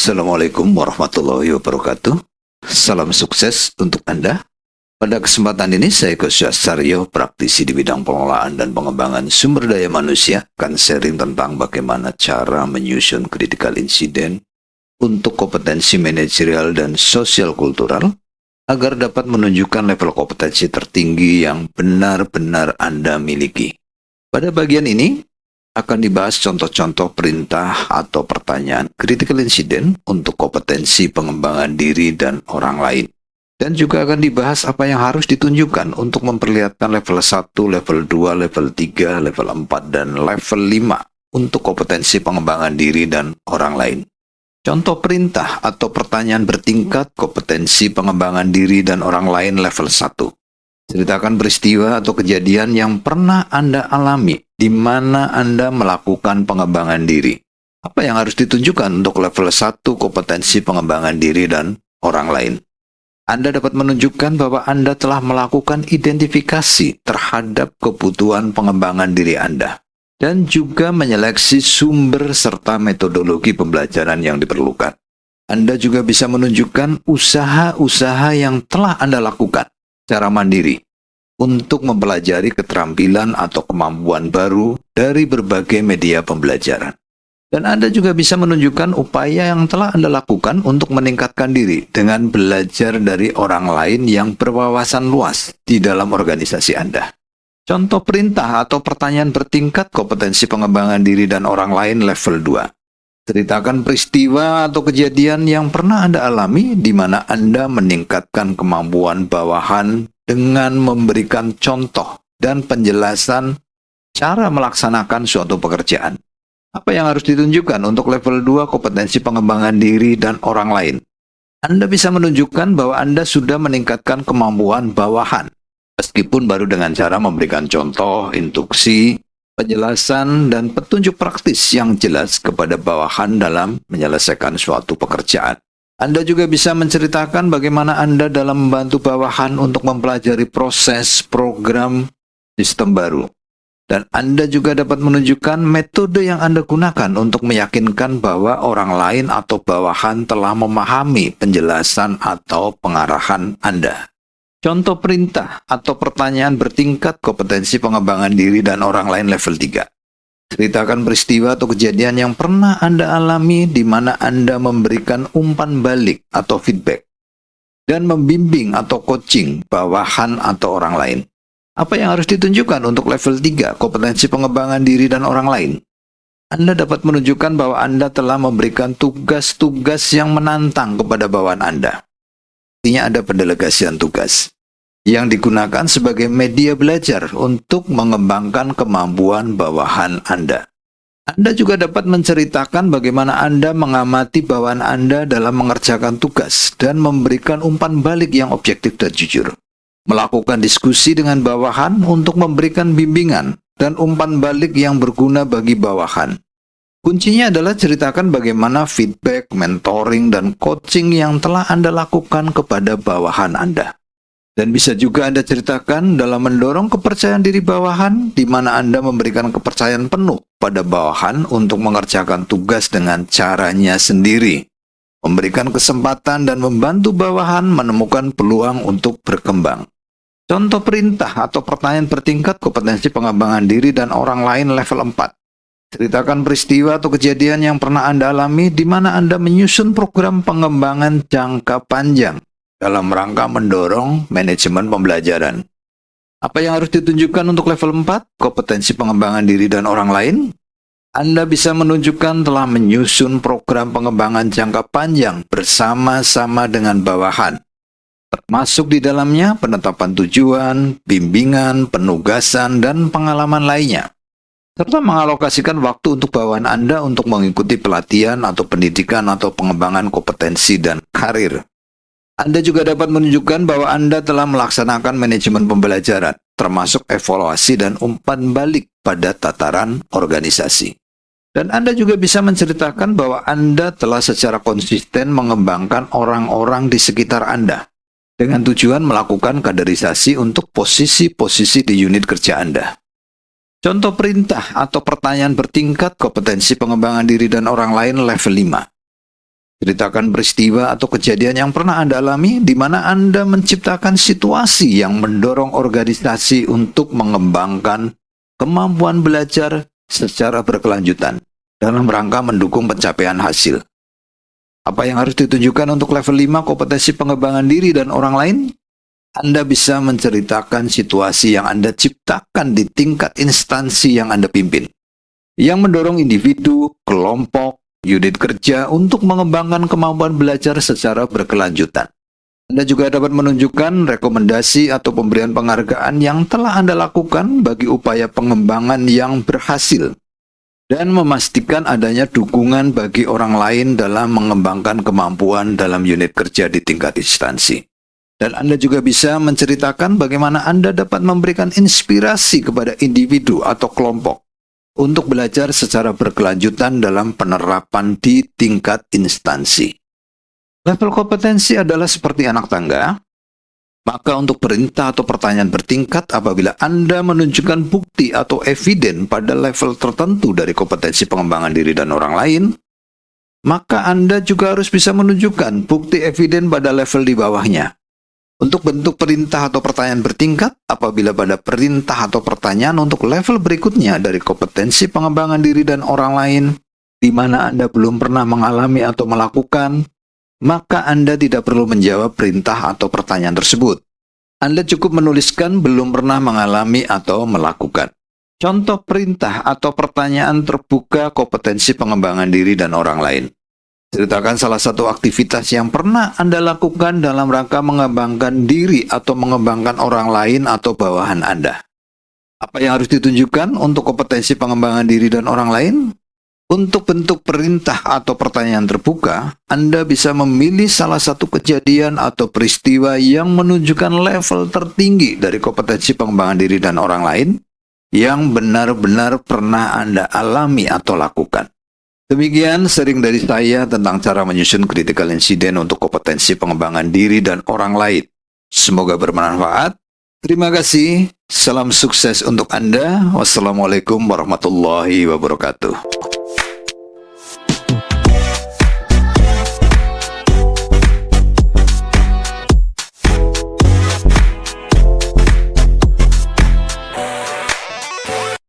Assalamualaikum warahmatullahi wabarakatuh. Salam sukses untuk Anda. Pada kesempatan ini saya Gus Saryo, praktisi di bidang pengelolaan dan pengembangan sumber daya manusia, akan sharing tentang bagaimana cara menyusun critical incident untuk kompetensi manajerial dan sosial kultural agar dapat menunjukkan level kompetensi tertinggi yang benar-benar Anda miliki. Pada bagian ini akan dibahas contoh-contoh perintah atau pertanyaan critical incident untuk kompetensi pengembangan diri dan orang lain. Dan juga akan dibahas apa yang harus ditunjukkan untuk memperlihatkan level 1, level 2, level 3, level 4, dan level 5 untuk kompetensi pengembangan diri dan orang lain. Contoh perintah atau pertanyaan bertingkat kompetensi pengembangan diri dan orang lain level 1. Ceritakan peristiwa atau kejadian yang pernah Anda alami di mana Anda melakukan pengembangan diri. Apa yang harus ditunjukkan untuk level 1 kompetensi pengembangan diri dan orang lain? Anda dapat menunjukkan bahwa Anda telah melakukan identifikasi terhadap kebutuhan pengembangan diri Anda dan juga menyeleksi sumber serta metodologi pembelajaran yang diperlukan. Anda juga bisa menunjukkan usaha-usaha yang telah Anda lakukan secara mandiri untuk mempelajari keterampilan atau kemampuan baru dari berbagai media pembelajaran. Dan Anda juga bisa menunjukkan upaya yang telah Anda lakukan untuk meningkatkan diri dengan belajar dari orang lain yang berwawasan luas di dalam organisasi Anda. Contoh perintah atau pertanyaan bertingkat kompetensi pengembangan diri dan orang lain level 2. Ceritakan peristiwa atau kejadian yang pernah Anda alami di mana Anda meningkatkan kemampuan bawahan dengan memberikan contoh dan penjelasan cara melaksanakan suatu pekerjaan. Apa yang harus ditunjukkan untuk level 2 kompetensi pengembangan diri dan orang lain? Anda bisa menunjukkan bahwa Anda sudah meningkatkan kemampuan bawahan, meskipun baru dengan cara memberikan contoh, instruksi, penjelasan, dan petunjuk praktis yang jelas kepada bawahan dalam menyelesaikan suatu pekerjaan. Anda juga bisa menceritakan bagaimana Anda dalam membantu bawahan untuk mempelajari proses, program, sistem baru. Dan Anda juga dapat menunjukkan metode yang Anda gunakan untuk meyakinkan bahwa orang lain atau bawahan telah memahami penjelasan atau pengarahan Anda. Contoh perintah atau pertanyaan bertingkat kompetensi pengembangan diri dan orang lain level 3. Ceritakan peristiwa atau kejadian yang pernah Anda alami di mana Anda memberikan umpan balik atau feedback dan membimbing atau coaching bawahan atau orang lain. Apa yang harus ditunjukkan untuk level 3 kompetensi pengembangan diri dan orang lain? Anda dapat menunjukkan bahwa Anda telah memberikan tugas-tugas yang menantang kepada bawahan Anda. Artinya ada pendelegasian tugas yang digunakan sebagai media belajar untuk mengembangkan kemampuan bawahan Anda. Anda juga dapat menceritakan bagaimana Anda mengamati bawahan Anda dalam mengerjakan tugas dan memberikan umpan balik yang objektif dan jujur. Melakukan diskusi dengan bawahan untuk memberikan bimbingan dan umpan balik yang berguna bagi bawahan. Kuncinya adalah ceritakan bagaimana feedback, mentoring, dan coaching yang telah Anda lakukan kepada bawahan Anda. Dan bisa juga Anda ceritakan dalam mendorong kepercayaan diri bawahan, di mana Anda memberikan kepercayaan penuh pada bawahan untuk mengerjakan tugas dengan caranya sendiri, memberikan kesempatan dan membantu bawahan menemukan peluang untuk berkembang. Contoh perintah atau pertanyaan bertingkat kompetensi pengembangan diri dan orang lain level 4. Ceritakan peristiwa atau kejadian yang pernah Anda alami di mana Anda menyusun program pengembangan jangka panjang dalam rangka mendorong manajemen pembelajaran. Apa yang harus ditunjukkan untuk level 4, kompetensi pengembangan diri dan orang lain? Anda bisa menunjukkan telah menyusun program pengembangan jangka panjang bersama-sama dengan bawahan, termasuk di dalamnya penetapan tujuan, bimbingan, penugasan, dan pengalaman lainnya, serta mengalokasikan waktu untuk bawahan Anda untuk mengikuti pelatihan atau pendidikan atau pengembangan kompetensi dan karir. Anda juga dapat menunjukkan bahwa Anda telah melaksanakan manajemen pembelajaran, termasuk evaluasi dan umpan balik pada tataran organisasi. Dan Anda juga bisa menceritakan bahwa Anda telah secara konsisten mengembangkan orang-orang di sekitar Anda, dengan tujuan melakukan kaderisasi untuk posisi-posisi di unit kerja Anda. Contoh perintah atau pertanyaan bertingkat kompetensi pengembangan diri dan orang lain level 5. Ceritakan peristiwa atau kejadian yang pernah Anda alami di mana Anda menciptakan situasi yang mendorong organisasi untuk mengembangkan kemampuan belajar secara berkelanjutan dalam rangka mendukung pencapaian hasil. Apa yang harus ditunjukkan untuk level 5 kompetensi pengembangan diri dan orang lain? Anda bisa menceritakan situasi yang Anda ciptakan di tingkat instansi yang Anda pimpin, yang mendorong individu, kelompok, unit kerja untuk mengembangkan kemampuan belajar secara berkelanjutan. Anda juga dapat menunjukkan rekomendasi atau pemberian penghargaan yang telah Anda lakukan bagi upaya pengembangan yang berhasil, dan memastikan adanya dukungan bagi orang lain dalam mengembangkan kemampuan dalam unit kerja di tingkat instansi. Dan Anda juga bisa menceritakan bagaimana Anda dapat memberikan inspirasi kepada individu atau kelompok untuk belajar secara berkelanjutan dalam penerapan di tingkat instansi. Level kompetensi adalah seperti anak tangga, maka untuk perintah atau pertanyaan bertingkat apabila Anda menunjukkan bukti atau eviden pada level tertentu dari kompetensi pengembangan diri dan orang lain, maka Anda juga harus bisa menunjukkan bukti eviden pada level di bawahnya. Untuk bentuk perintah atau pertanyaan bertingkat, apabila pada perintah atau pertanyaan untuk level berikutnya dari kompetensi pengembangan diri dan orang lain, di mana Anda belum pernah mengalami atau melakukan, maka Anda tidak perlu menjawab perintah atau pertanyaan tersebut. Anda cukup menuliskan belum pernah mengalami atau melakukan. Contoh perintah atau pertanyaan terbuka kompetensi pengembangan diri dan orang lain. Ceritakan salah satu aktivitas yang pernah Anda lakukan dalam rangka mengembangkan diri atau mengembangkan orang lain atau bawahan Anda. Apa yang harus ditunjukkan untuk kompetensi pengembangan diri dan orang lain? Untuk bentuk perintah atau pertanyaan terbuka, Anda bisa memilih salah satu kejadian atau peristiwa yang menunjukkan level tertinggi dari kompetensi pengembangan diri dan orang lain yang benar-benar pernah Anda alami atau lakukan. Demikian sharing dari saya tentang cara menyusun critical incident untuk kompetensi pengembangan diri dan orang lain. Semoga bermanfaat. Terima kasih. Salam sukses untuk Anda. Wassalamualaikum warahmatullahi wabarakatuh.